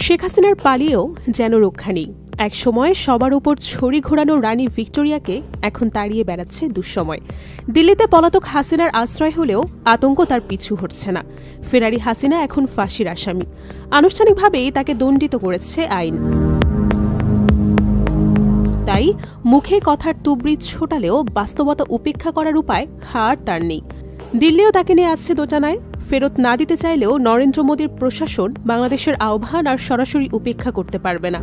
শেখ হাসিনার পালিয়েও যেন রক্ষা নেই। একসময় সবার উপর ছড়ি ঘোরানো রানী ভিক্টোরিয়াকে এখন তাড়িয়ে বেড়াচ্ছে দুঃসময়। দিল্লিতে পলাতক হাসিনার আশ্রয় হলেও আতঙ্ক তার পিছু হটছে না। ফেরারি হাসিনা এখন ফাঁসির আসামি। আনুষ্ঠানিকভাবেই তাকে দণ্ডিত করেছে আইন। তাই মুখে কথার তুবড়ি ছোটালেও বাস্তবতা উপেক্ষা করার উপায় হার তার নেই। দিল্লিও তাকে নিয়ে আসছে দোটানায়। ফেরত না দিতে চাইলেও নরেন্দ্র মোদীর প্রশাসন বাংলাদেশের আহ্বান আর সরাসরি উপেক্ষা করতে পারবে না।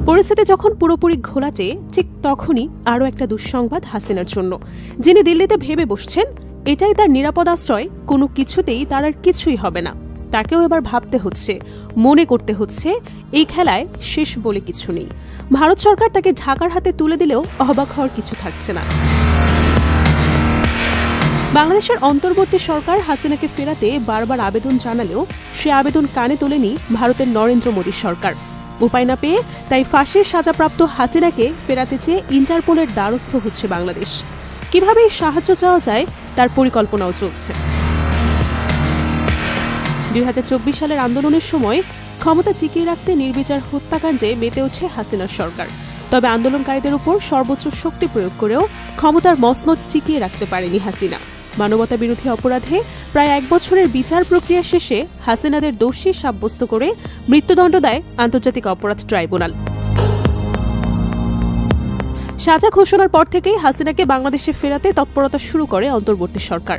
পরিস্থিতি যখন পুরোপুরি ঘোলাটে, ঠিক তখনই আরও একটা দুঃসংবাদ হাসিনার জন্য। যিনি দিল্লিতে ভেবে বসছেন এটাই তার নিরাপদ আশ্রয়, কোনো কিছুতেই তার আর কিছুই হবে না। তাকেও এবার ভাবতে হচ্ছে, মনে করতে হচ্ছে, এই খেলায় শেষ বলে কিছু নেই। ভারত সরকার তাকে ঢাকার হাতে তুলে দিলেও অবাক হওয়ার কিছু থাকছে না। বাংলাদেশের অন্তর্বর্তী সরকার হাসিনাকে ফেরাতে বারবার আবেদন জানালেও সে আবেদন কানে তোলেনি ভারতের নরেন্দ্র মোদী সরকার। উপায় না পেয়ে তাই ফাঁসির সাজাপ্রাপ্ত হাসিনাকে ফেরাতে চেয়ে ইন্টারপোলের দ্বারস্থ হচ্ছে বাংলাদেশ। কিভাবে সাহায্য চাওয়া যায় তার পরিকল্পনাও চলছে। ২০২৪ সালের আন্দোলনের সময় ক্ষমতা টিকিয়ে রাখতে নির্বিচার হত্যাকাণ্ডে মেতে ওঠে হাসিনার সরকার। তবে আন্দোলনকারীদের উপর সর্বোচ্চ শক্তি প্রয়োগ করেও ক্ষমতার মসনদ টিকিয়ে রাখতে পারেনি হাসিনা। মানবতা বিরোধী অপরাধে প্রায় ১ বছরের বিচার প্রক্রিয়া শেষে হাসিনাদের দোষী সাব্যস্ত করে মৃত্যুদণ্ড দেয় আন্তর্জাতিক অপরাধ ট্রাইব্যুনাল। সাজা ঘোষণার পর থেকেই হাসিনাকে বাংলাদেশে ফেরাতে তৎপরতা শুরু করে অন্তর্বর্তী সরকার।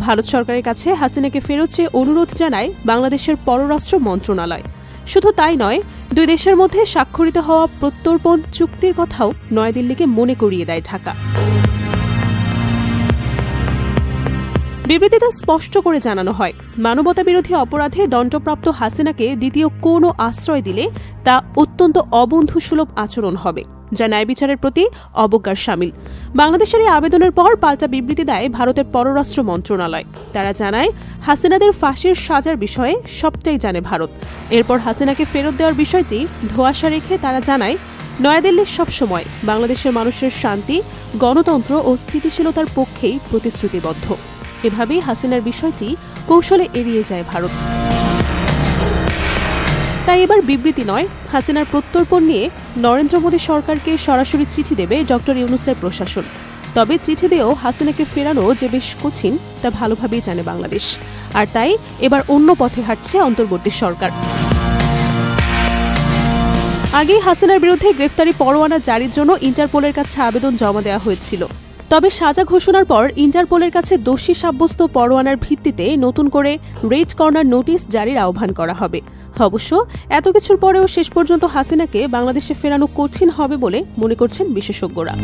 ভারত সরকারের কাছে হাসিনাকে ফেরত চেয়ে অনুরোধ জানায় বাংলাদেশের পররাষ্ট্র মন্ত্রণালয়। শুধু তাই নয়, দুই দেশের মধ্যে স্বাক্ষরিত হওয়া প্রত্যর্পণ চুক্তির কথাও নয়াদিল্লিকে মনে করিয়ে দেয় ঢাকা। বিবৃতিতে স্পষ্ট করে জানানো হয়, মানবতা বিরোধী অপরাধে দণ্ডপ্রাপ্ত হাসিনাকে দ্বিতীয় কোনো আশ্রয় দিলে তা অত্যন্ত অবন্ধুসুলভ আচরণ হবে, যা ন্যায় বিচারের প্রতি অবজ্ঞার শামিল। বাংলাদেশের এই আবেদনের পর পাল্টা বিবৃতি দেয় ভারতের পররাষ্ট্র মন্ত্রণালয়। তারা জানায়, হাসিনাদের ফাঁসির সাজার বিষয়ে সবটাই জানে ভারত। এরপর হাসিনাকে ফেরত দেওয়ার বিষয়টি ধোঁয়াশা রেখে তারা জানায়, নয়াদিল্লি সবসময় বাংলাদেশের মানুষের শান্তি, গণতন্ত্র ও স্থিতিশীলতার পক্ষেই প্রতিশ্রুতিবদ্ধ। এভাবেই হাসিনার বিষয়টি কৌশলে এড়িয়ে যায় ভারত। তাই এবার বিবৃতি নয়, হাসিনার প্রত্যর্পণ নিয়ে নরেন্দ্র মোদী সরকারকে সরাসরি চিঠি দেবে ডক্টর ইউনূসের প্রশাসন। তবে চিঠি দিয়েও হাসিনাকে ফেরানো যে বেশ কঠিন তা ভালোভাবেই জানে বাংলাদেশ। আর তাই এবার অন্য পথে হাঁটছে অন্তর্বর্তী সরকার। আগেই হাসিনার বিরুদ্ধে গ্রেফতারি পরোয়ানা জারির জন্য ইন্টারপোলের কাছে আবেদন জমা দেওয়া হয়েছিল। তবে সাজা ঘোষণার পর ইন্টারপোলের কাছে দোষী সাব্যস্ত পরোয়ানার ভিত্তিতে নতুন করে রেড কর্নার নোটিশ জারির আহ্বান করা হবে। অবশ্য এত কিছুর পরেও শেষ পর্যন্ত হাসিনাকে বাংলাদেশে ফেরানো কঠিন হবে বলে মনে করছেন বিশেষজ্ঞরা।